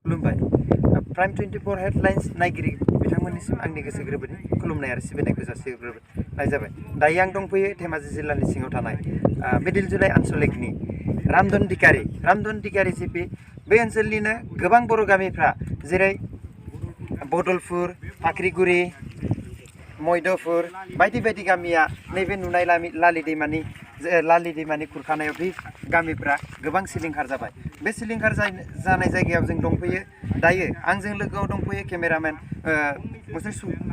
खुलुमबाय prime 24 headlines नायगिरि बिथांमोननिसिम आंनि गोसो गोरबोनि खुलुमनाय आरो सिबिनायखौ जासिग्रोनाय जाबाय। दायो आं दंफैयो धेमाजि जिल्लानि सिङाव थानाय मिडिल जुलाइ आन्सलिकनि रामधन दिगारि जिपि बे ओनसोलनिनो गोबां बर' गामिफ्रा जेरै बदलपुर, फाख्रिगुरि, मैदपुर बायदि बायदि गामिया नैबे नुनाय लालि दैमानि खुरखानायाव बे गामिफ्रा गोबां सिलिंखार जाबाय। बे सिलिंखार जानाय जायगायाव जों दंफैयो दायो आंजों लोगोआव दंफैयो केमेरामेन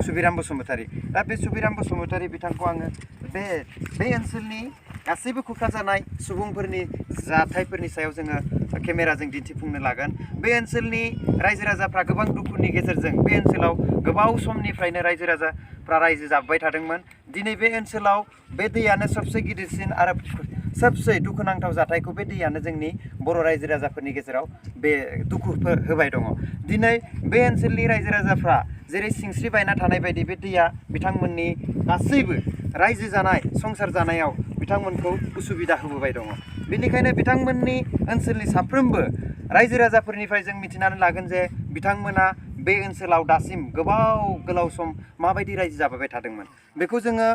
सुबिराम बसुमतारी। दा बे सुबिराम बसुमतारी बिथांखौ आङो बे ओनसोलनि गासैबो खुरखाजानाय सुबुंफोरनि जाथायफोरनि सायाव जोङो केमेराजों दिन्थिफुंनो लागोन। बे ओनसोलनि रायजो राजाफ्रा गोबां दुखुनि गेजेरजों बे ओनसोलाव गोबाव समनिफ्रायनो रायजो राजाफ्रा रायजो जाबोबाय थादोंमोन। दिनै बे ओनसोलाव बे दैयानो सबसे गिदिरसिन आरो सबसे दुखुनांथाव जाथायखौ बे दैयानो जोंनि बर' रायजो राजाफोरनि गेजेराव बे दुखु होबाय दङ। दिनै बे ओनसोलनि रायजो राजाफ्रा जेरै सिंस्रि बायना थानाय बायदि बे दैया बिथांमोननि गासैबो रायजो जानाय संसार जानायाव बिथांमोनखौ उसुबिदा होबोबाय दङ। बेनिखायनो बिथांमोननि ओनसोलनि साफ्रोमबो रायजो राजाफोरनिफ्राय जों मिथिनानै लागोन जे बिथांमोना बे ओनसोलाव दासिम गोलाव सम माबायदि रायजो जाबोबाय थादोंमोन। बेखौ जोङो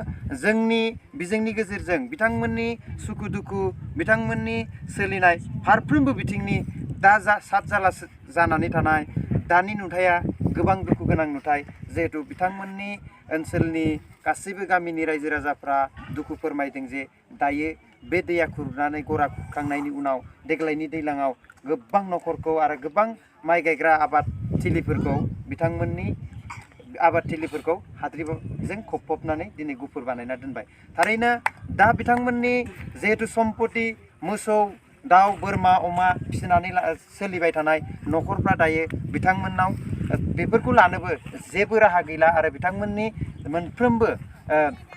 जोंनि बिजोंनि गेजेरजों बिथांमोननि सुखु दुखु बिथांमोननि सोलिनाय फारफ्रोमबो बिथिंनि दा सात जारला जानानै थानाय दानि नुथाया गोबां दुखु गोनां नुथाय। जिहेतु बिथांमोननि ओनसोलनि गासैबो गामिनि रायजो राजाफ्रा दुखु फोरमायदों जे दायो बे दैया खुरनानै गरा खुरखांनायनि उनाव देग्लायनि दैज्लाङाव गोबां न'खरखौ आरो गोबां माइ गायग्रा आबाद थिलिफोरखौ बिथांमोननि आबाद थिलिफोरखौ हाद्रिजों खफबनानै दिनै गुफुर बानायना दोनबाय। थारैनो दा बिथांमोननि जिहेतु सम्पति मोसौ दाउ बोरमा अमा फिसिनानै सोलिबाय थानाय न'खरफ्रा दायो बिथांमोननाव बेफोरखौ लानोबो जेबो राहा गैला आरो बिथांमोननि मोनफ्रोमबो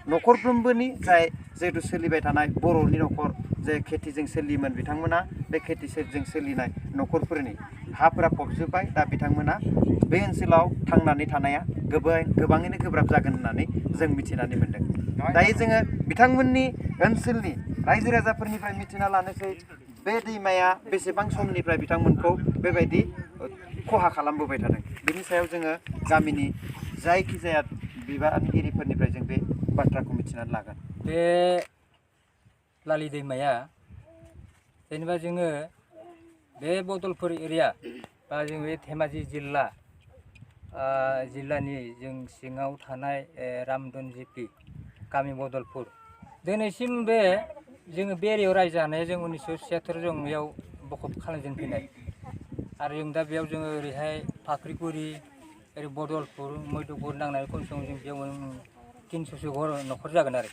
न'खरफ्रोमबोनि जिहेतु सोलिबाय थानाय बर'नि न'खर जे खेथिजों सोलियोमोन बिथांमोना बे खेथिजों सोलिनाय न'खरफोरनि हाफोरा फबजोब्बाय। दा बिथांमोना बे ओनसोलाव थांनानै थानाया गोबाङैनो गोब्राब जागोन होननानै जों मिथिनानै मोन्दों। दायो जोङो बिथांमोननि ओनसोलनि रायजो राजाफोरनिफ्राय मिथिना लानोसै बे दैमाया बेसेबां समनिफ्राय बिथांमोनखौ बेबायदि खहा खालामबोबाय थादों। बेनि सायाव जोङो गामिनि जायखिजाया बिबानगिरिफोरनिफ्राय जों बे बाथ्राखौ मिथिनानै लागोन। बे लालि दैमाया जेनेबा जोङो बे बदलपुर एरिया बा जों बे धेमाजि जिल्लानि जों सिङाव थानाय रामधन जिपि गामि बदलपुर दिनैसिम बे जोङो बे एरियायाव रायजो जानाया जों 1976 जों बेयाव बखब खालामजेनफैनाय आरो जों दा बेयाव जोङो ओरैहाय फाख्रिगुरि ओरै बदलपुर मैदपुर नांनाय खमसे खम जों बेयाव 300सो न'खर जागोन आरो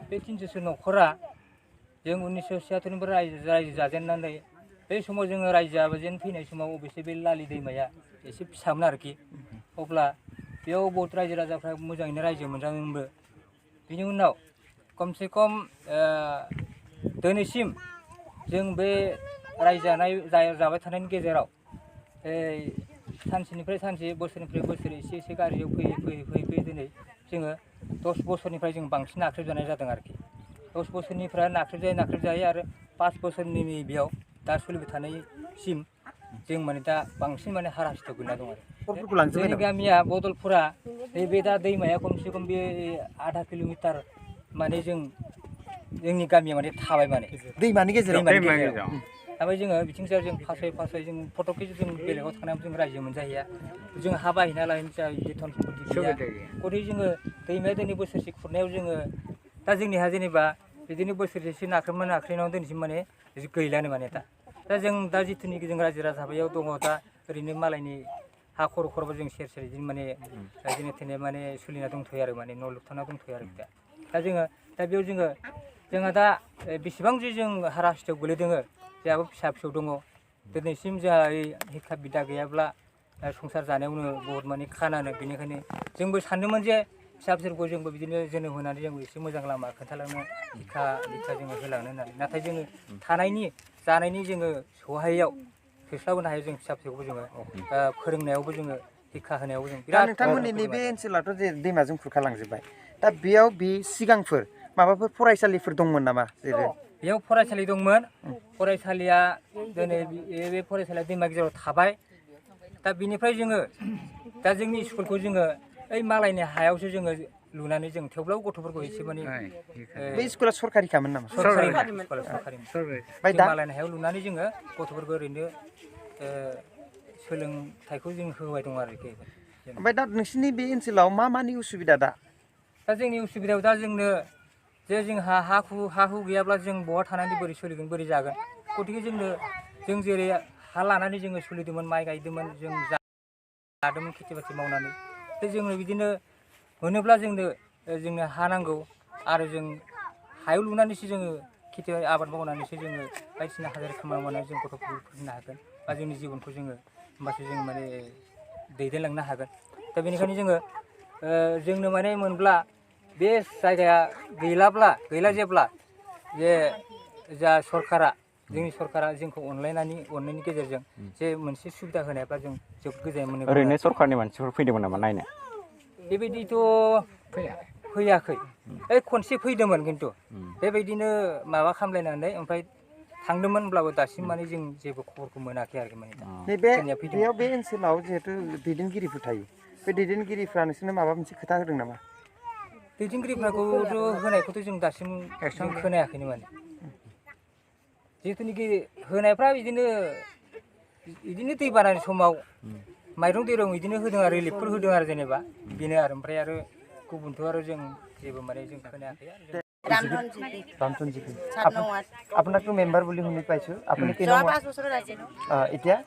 बे 300सो न'खरा जों 1976निफ्राय रायजो जाजेननानै बे समाव जोङो रायजो जाबोजेन फैनाय समाव अबयसे बे लालि दैमाया एसे फिसामोन आरोखि। अब्ला बेयाव बहुत रायजो राजाफ्रा मोजाङैनो रायजो मोनजादोंमोनबो। बिनि उनाव खमसे खम दिनैसिम जों बे रायजो जाबाय थानायनि गेजेराव सानसेनिफ्राय सानसे बोसोरनिफ्राय बोसोर एसे गारियाव फैयै दिनै जोङो 10 बोसोरनिफ्राय जों बांसिन नाख्रेबजानाय जादों आरोखि। 10 बोसोरनिफ्राय नाख्रेबजायो आरो 5 बोसोरनि बेयाव दा सोलिबाय थानायसिम जों माने दा बांसिन माने हारासथायाव गोलैना दं आरो। जोंनि गामिया बदलपुरा बे दा दैमाया खमसे खम बे आधा किल'मिटार माने जोंनि गामिया माने थाबाय माने दैमानि गेजेराव ओमफ्राय जोङो बिथिंजाय जों फासय जों फटकखै जों बेलेगाव थानायाव जों रायजो मोनजाहैया। जों हा बायना लायनो बेथन सम्पति गैया। गथै जोङो दैमाया दिनै बोसोरसे खुरनायाव जोङो दा जोंनि हा जेनेबा बिदिनो बोसोरसेसो नाख्रेबनायाव दिनैसिम माने गैलानो माने दा जों दा जिथुनिखि जों रायजो राजा बेयाव दङ दा ओरैनो मालायनि हा खर'बा जों सेर बिदिनो माने जेने थेने माने सोलिना दंथ'यो आरो माने न' लुथाना दंथ'यो आरो दा बेयाव जोंहा दा बेसेबां जे जों हारासथायाव गोलैदों जोंहाबो फिसा फिसौ दङ। दिनैसिम जोंहा हिखा बिदा गैयाब्ला संसार जानायावनो बहुत माने खानानो बेनिखायनो जोंबो सानदोंमोन जे फिसा फिसौखौ जोंबो बिदिनो जोनोम होनानै जोंबो एसे मोजां लामा खोन्थालांनो हिखा जोङो होलांनो होननानै नाथाय जोङो थानायनि जानायनि जोङो सहायाव थोस्लाबनो हायो। जों फिसा फिसौखौ जोङो फोरोंनायावबो जोङो हिखा होनायावबो जों बिराद नोंथांमोननि नैबे ओनसोलाथ' जे दैमाजों खुरखालांजोब्बाय दा बेयाव बे सिगांफोर माबाफोर फरायसालिफोर दंमोन नामा? जेरै बेयाव फरायसालि दंमोन। फरायसालिया दिनै बे फरायसालिया दैमा गेजेराव थाबाय दा बिनिफ्राय जोङो दा जोंनि स्कुलखौ जोङो ओइ मालायनि हायावसो जोङो लुनानै जों थेवब्लाबो गथ'फोरखौ एसे माने बे स्कुला सरकारिखामोन नामा सरकारि ओमफ्राय दा मालायनि हायाव लुनानै जोङो गथ'फोरखौ ओरैनो सोलोंथाइखौ जों होबाय दं आरोखि ओमफ्राय दा नोंसिनि बे ओनसोलाव मा मानि उसुबिदा दा जोंनि उसुबिदायाव दा जोंनो जे जोंहा हा हु गैयाब्ला जों बहा थानानै बोरै सोलिगोन बोरै जागोन गतिके जों जेरै हा लानानै जोङो सोलिदोंमोन माइ गायदोंमोन जों जादोंमोन खेथि बाथि मावनानै जोङो बिदिनो मोनोब्ला जोंनो हा नांगौ आरो जों हायाव लुनानैसो जोङो खेथि आबाद मावनानैसो जोङो बायदिसिना हाजिरा खामानि मावनानै जों गथ'फोरखौ फोरोंनो हागोन बा जोंनि जिबनखौ जोङो होमबासो जों माने दैदेनलांनो हागोन दा बेनिखायनो जोंनो माने मोनब्ला बे जायगाया गैला जेब्ला जे जा जोंनि सरकारा जोंखौ अननायनि गेजेरजों जे मोनसे सुबिदा होनायब्ला जों जोबोद गोजोननाय मोनो ओरैनो सरकारनि मानसिफोर फैदोंमोन नामा नायनो बेबायदिथ' फैयाखै खनसे फैदोंमोन खिन्थु बेबायदिनो माबा खालामलायनानै ओमफ्राय थांदोंमोन होनब्लाबो दासिम माने जों जेबो खबरखौ मोनाखै आरोखि माने बेयाव बे ओनसोलाव जिहेथु दैदेनगिरिफोर थायो बे दैदेनगिरिफ्रा नोंसोरनो माबा मोनसे खोथा होदों नामा दैदेनगिरिफोरखौथ' होनायखौथ' जों दासिम खोनायाखैनो माने जिथुनिखि होनायफ्रा बिदिनो दै बानानि समाव माइरं दैरं बिदिनो होदों आरो रिलिफफोर होदों आरो जेनेबा बेनो आरो ओमफ्राय आरो गुबुनथ' आरो जों जेबो माने जों खोनायाखै আপোনাকতো মেম্বাৰ বুলি শুনি পাইছোঁ আপুনি এতিয়া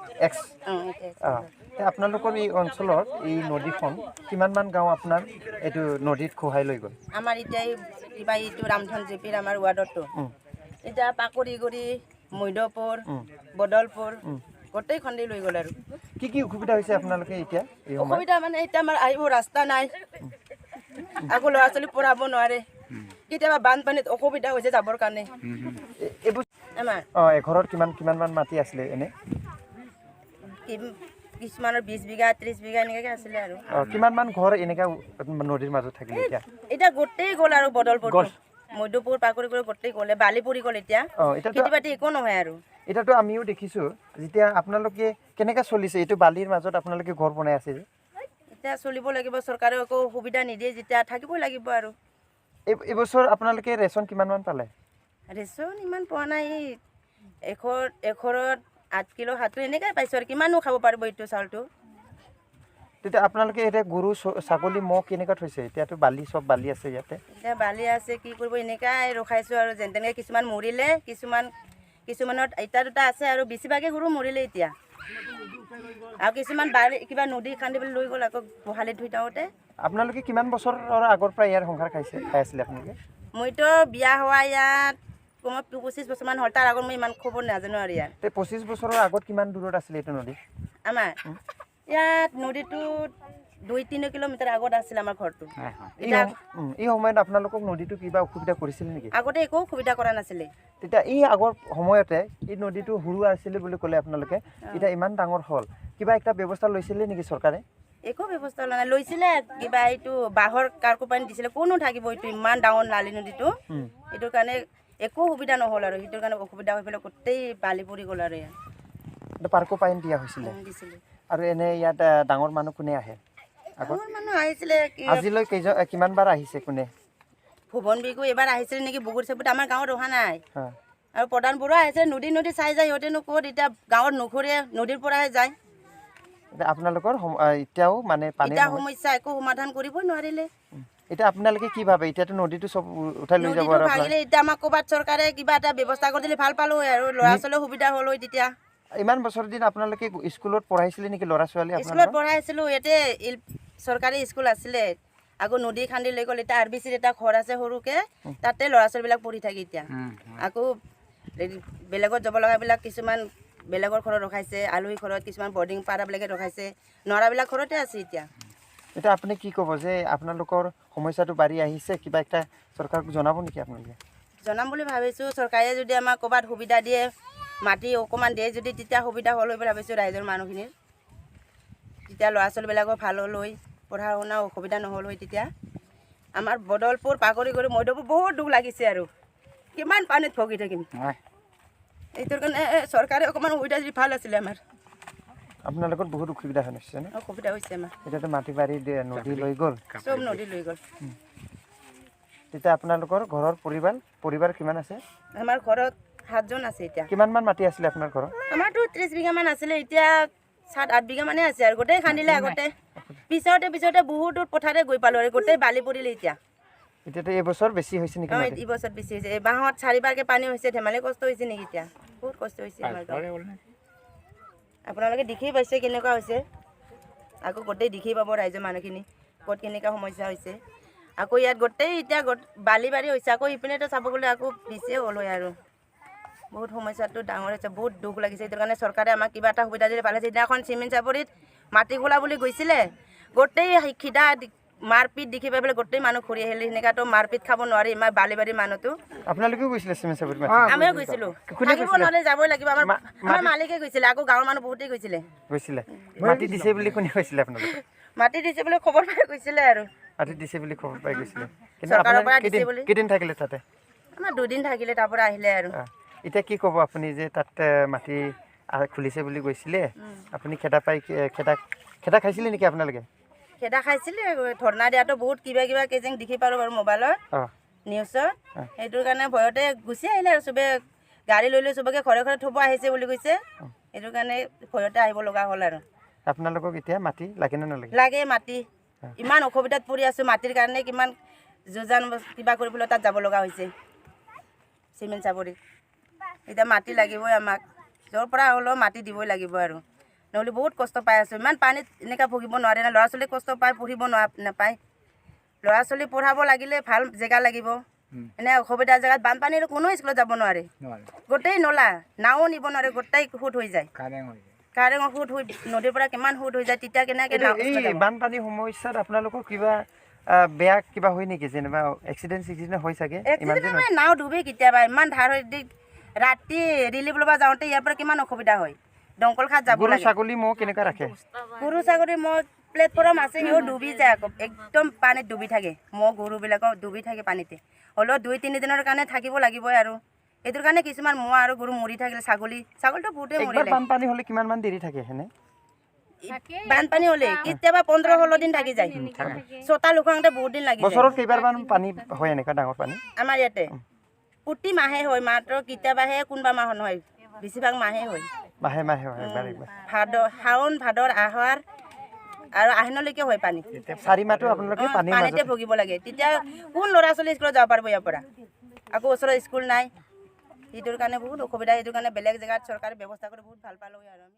আপোনালোকৰ এই অঞ্চলত এই নদীখন কিমানমান গাঁও আপোনাৰ এইটো নদীত খহাই লৈ গ'ল আমাৰ এতিয়া কিবা এইটো ৰামধন জিপিৰ আমাৰ ৱাৰ্ডতো এতিয়া পাকৰিগুৰি মৈদপুৰ বদলপুৰ গোটেই খন্দি লৈ গ'ল আৰু কি অসুবিধা হৈছে আপোনালোকে এতিয়া অসুবিধা মানে এতিয়া আমাৰ আহিব ৰাস্তা নাই আকৌ ল'ৰা ছোৱালী পঢ়াব নোৱাৰে কেতিয়াবা বানপানীত অসুবিধা হৈছে যাবৰ কাৰণে এঘৰত কিমানমান মাটি আছিলে এনে কিছুমানৰ 20 বিঘা 30 বিঘা এনেকৈ আছিলে আৰু কিমানমান ঘৰ এনেকৈ নদীৰ মাজত থাকিলে এতিয়া গোটেই গ'ল আৰু বদলপুৰ মধ্যপুৰ পাকৰিগুৰি গোটেই গ'লে বালি পৰি গ'ল এতিয়া খেতি বাতি একো নহয় আৰু এতিয়াতো আমিও দেখিছোঁ যেতিয়া আপোনালোকে কেনেকৈ চলিছে এইটো বালিৰ মাজত আপোনালোকে ঘৰ বনাই আছে যে এতিয়া চলিব লাগিব চৰকাৰেও একো সুবিধা নিদিয়ে যেতিয়া থাকিবই লাগিব আৰু এইবছৰ আপোনালোকে ৰেচন কিমানমান পালে ৰেচন ইমান পোৱা নাই এঘৰত 8 কিলো 7 কিলো এনেকৈ পাইছোঁ আৰু কিমানো খাব পাৰিব এইটো চাউলটো তেতিয়া আপোনালোকে এতিয়া গৰু ছাগলী মহ কেনেকুৱা থৈছে এতিয়াতো চব বালি আছে ইয়াতে এতিয়া বালি আছে কি কৰিব এনেকৈ ৰখাইছোঁ আৰু যেন তেনেকৈ কিছুমান মৰিলে কিছুমানত এটা দুটা আছে আৰু বেছিভাগে গৰু মৰিলে এতিয়া আৰু কিছুমান বালি কিবা নদী খান্দিবলৈ লৈ গ'ল আকৌ গোহালিত ধুই থাকোঁতে আপোনালোকে কিমান বছৰৰ আগৰ পৰা ইয়াৰ সংসাৰ খাই আছিলে আপোনালোকে মইতো বিয়া হোৱা ইয়াত কমেও 25 বছৰমান হ'ল তাৰ আগত মই ইমান খবৰ নাজানো আৰু ইয়াত 25 বছৰৰ আগত কিমান দূৰত আছিলে এইটো নদী আমাৰ ইয়াত নদীটো 2-3 কিলোমিটাৰ আগত আছিল আমাৰ ঘৰটো এই সময়ত আপোনালোকক নদীটো কিবা অসুবিধা কৰিছিল নেকি আগতে একো সুবিধা কৰা নাছিলে তেতিয়া এই আগৰ সময়তে এই নদীটো সৰু আছিলে বুলি ক'লে আপোনালোকে এতিয়া ইমান ডাঙৰ হ'ল কিবা একটা ব্যৱস্থা লৈছিলে নেকি চৰকাৰে একো ব্যৱস্থা লোৱা নাই লৈছিলে কিবা এইটো বাঁহৰ কাৰ্কো পানী দিছিলে কোনো থাকিব এইটো ইমান ডাঙৰ নালী নদীটো এইটোৰ কাৰণে একো সুবিধা নহ'ল আৰু সেইটোৰ কাৰণে অসুবিধা হৈ পেলাই গোটেই বালি পৰি গ'ল আৰু ইয়াত পাৰ্কো পানী দিয়া হৈছিলে আৰু এনে ইয়াত ডাঙৰ মানুহ কোনে আহে মানুহ আহিছিলে আজিলৈ কিমানবাৰ আহিছে কোনে ভুৱন বিগু এবাৰ আহিছিলে নেকি বগুৰি চাবুত আমাৰ গাঁৱত অহা নাই আৰু প্ৰধান বৰুৱা আহিছে নদী চাই যায় সিহঁতেনো ক'ত এতিয়া গাঁৱত নুঘূৰে নদীৰ পৰাহে যায় আপোনালোকৰ এতিয়াও মানে এতিয়া সমস্যা একো সমাধান কৰিবই নোৱাৰিলে এতিয়া আপোনালোকে কি ভাবে এতিয়াতো নদীটো চব উঠাই লৈ যাব আৰু এতিয়া আমাক ক'ৰবাত চৰকাৰে কিবা এটা ব্যৱস্থা কৰি দিলে ভাল পালো হয় আৰু ল'ৰা ছোৱালীৰ সুবিধা হ'ল হয় তেতিয়া ইমান বছৰ দিন আপোনালোকে স্কুলত পঢ়াইছিলে নেকি ল'ৰা ছোৱালী স্কুলত পঢ়াইছিলোঁ ইয়াতে চৰকাৰী স্কুল আছিলে আকৌ নদী খান্দি লৈ গ'ল এতিয়া RBCৰ এটা ঘৰ আছে সৰুকৈ তাতে ল'ৰা ছোৱালীবিলাক পঢ়ি থাকে এতিয়া আকৌ বেলেগত যাব লগাবিলাক কিছুমান বেলেগৰ ঘৰত ৰখাইছে আলহী ঘৰত কিছুমান বৰ্ডিং পাৰাবিলাকে ৰখাইছে নৰাবিলাক ঘৰতে আছে এতিয়া আপুনি কি ক'ব যে আপোনালোকৰ সমস্যাটো বাঢ়ি আহিছে কিবা একটা চৰকাৰক জনাব নেকি আপোনালোকে জনাম বুলি ভাবিছোঁ চৰকাৰে যদি আমাক ক'ৰবাত সুবিধা দিয়ে মাটি অকণমান দিয়ে যদি তেতিয়া সুবিধা হ'ল বুলি ভাবিছোঁ ৰাইজৰ মানুহখিনিৰ তেতিয়া ল'ৰা ছোৱালীবিলাকৰ ভাল হ'ল হৈ পঢ়া শুনা অসুবিধা নহ'ল হৈ তেতিয়া আমাৰ বদলপুৰ পাকৰিগুৰি মধ্যপুৰ বহুত দুখ লাগিছে আৰু কিমান পানীত ভগি থাকিম এইটোৰ কাৰণে চৰকাৰে অকণমান সুবিধা যদি ভাল আছিলে আমাৰ আপোনালোকৰ বহুত অসুবিধা হয় নিশ্চয় নে অসুবিধা হৈছে আমাৰ এতিয়াতো মাটি বাৰী নদী লৈ গ'ল চব নদী লৈ গ'ল তেতিয়া আপোনালোকৰ ঘৰৰ পৰিবাৰ কিমান আছে আমাৰ ঘৰত 7 জন আছে এতিয়া কিমান মান মাটি আছিলে আপোনাৰ ঘৰত আমাৰতো 30 বিঘামান আছিলে এতিয়া 7-8 বিঘা মানে আছে আৰু গোটেই খান্দিলে আগতে পিছতে বহুত দূৰ পথাৰে গৈ পালো আৰু গোটেই বালি পৰিলে এতিয়াতো এইবছৰ বেছি হৈছে নেকি এই বছৰ বেছি হৈছে এই বাঁহত 4বাৰকে পানী হৈছে ধেমালি কষ্ট হৈছে নেকি এতিয়া বহুত কষ্ট হৈছে আমাৰ আপোনালোকে দেখি পাইছে কেনেকুৱা হৈছে আকৌ গোটেই দেখি পাব ৰাইজৰ মানুহখিনি ক'ত কেনেকুৱা সমস্যা হৈছে আকৌ ইয়াত গোটেই এতিয়া বালি বাৰী হৈছে আকৌ ইপিনেতো চাব গ'লে আকৌ বেছিয়ে হ'ল হয় আৰু বহুত সমস্যাটো ডাঙৰ হৈছে বহুত দুখ লাগিছে এইটোৰ কাৰণে চৰকাৰে আমাক কিবা এটা সুবিধা দিলে ভাল হৈছে সিদিনাখন চিমেণ্ট চাপৰিত মাটি খোলা বুলি গৈছিলে গোটেই খিদা মাৰপিট দেখি পাই পেলাই গোটেই মানুহ ঘূৰি আহিলে সেনেকাতো মাৰপিট খাব নোৱাৰি ইমান বালি বাৰী মানুহটো আপোনালোকেও গৈছিলে চিমেণ্ট চাপৰিত আমিও গৈছিলোঁ থাকিব নহ'লে যাবই লাগিব আমাৰ মালিকে গৈছিলে আকৌ গাঁৱৰ মানুহ বহুতেই গৈছিলে মাটি দিছে বুলি কোনে কৈছিলে আপোনালোকে মাটি দিছে বুলি খবৰ পাই গৈছিলে আৰু মাটি দিছে বুলি খবৰ পাই গৈছিলে চৰকাৰৰ পৰা দিছে বুলি কেইদিন থাকিলে তাতে আমাৰ 2 দিন থাকিলে তাৰ পৰা আহিলে আৰু এতিয়া কি ক'ব আপুনি যে তাত মাটি খুলিছে বুলি কৈছিলে আপুনি খেদা খাইছিলে নেকি আপোনালোকে খেদা খাইছিলে ধৰ্ণা দিয়াতো বহুত কিবা কেজেং দেখি পালোঁ বাৰু মোবাইলত নিউজত সেইটোৰ কাৰণে ভয়তে গুচি আহিলে আৰু চবে গাড়ী লৈ চবকে ঘৰে থ'ব আহিছে বুলি কৈছে সেইটো কাৰণে ভয়তে আহিব লগা হ'ল আৰু আপোনালোকক এতিয়া মাটি লাগে নে নালাগে লাগে মাটি ইমান অসুবিধাত পৰি আছোঁ মাটিৰ কাৰণে কিমান যোজান কিবা কৰিবলৈ তাত যাব লগা হৈছে চিমেণ্ট চাপৰিত এতিয়া মাটি লাগিবই আমাক য'ৰ পৰা হ'লেও মাটি দিবই লাগিব আৰু নহ'লে বহুত কষ্ট পাই আছোঁ ইমান পানীত এনেকৈ ভুগিব নোৱাৰে না ল'ৰা ছোৱালী কষ্ট পাই পঢ়িব নাপায় ল'ৰা ছোৱালী পঢ়াব লাগিলে ভাল জেগা লাগিব এনে অসুবিধা জেগাত বানপানীৰ কোনো স্কুলত যাব নোৱাৰে গোটেই নলা নাও নিব নোৱাৰে গোটেই সুত হৈ যায় কাৰেঙৰ সুত হৈ নদীৰ পৰা কিমান সুত হৈ যায় তেতিয়া কেনেকৈ বানপানীৰ সমস্যাত আপোনালোকৰ কিবা বেয়া কিবা হয় নেকি যেনিবা এক্সিডেণ্ট হয় চাগে নাও ডুবে কেতিয়াবা ইমান ধাৰ হৈ ৰাতি ৰিলিফ ল'ব যাওঁতে ইয়াৰ পৰা কিমান অসুবিধা হয় দংকল খাত যাব লাগে ছাগলী ম'হ কেনেকুৱা ৰাখে গৰু ছাগলী ম'হ প্লেটফৰ্ম আছে সিও ডুবি যায় আকৌ একদম পানীত ডুবি থাকে ম'হ গৰুবিলাকৰ ডুবি থাকে পানীতে হ'লেও 2-3 দিনৰ কাৰণে থাকিব লাগিবই আৰু এইটোৰ কাৰণে কিছুমান ম'হ আৰু গৰু মৰি থাকিলে ছাগলীটো বহুতে মৰিলে বানপানী হ'লে কিমান মান দেৰি থাকে হেনে বানপানী হ'লে কেতিয়াবা 15-16 দিন থাকি যায় চোতাল উখাওঁতে বহুত দিন লাগি যায় বছৰত কেইবাৰমান পানী হয় এনেকুৱা ডাঙৰ পানী আমাৰ ইয়াতে প্ৰতি মাহে হয় মাত্ৰ কেতিয়াবাহে কোনোবা মাহ নহয় বেছিভাগ মাহে হয় মাহে হয় শাওন ভাদৰ আহাৰ আৰু আহিনলৈকে হয় পানী 4 মাহটো আপোনালোকে পানীতে ভুগিব লাগে তেতিয়া কোন ল'ৰা ছোৱালী স্কুলত যাব পাৰিব ইয়াৰ পৰা আকৌ ওচৰত স্কুল নাই সেইটোৰ কাৰণে বহুত অসুবিধা সেইটোৰ কাৰণে বেলেগ জেগাত চৰকাৰে ব্যৱস্থা কৰি বহুত ভাল পালোঁ আৰু আমি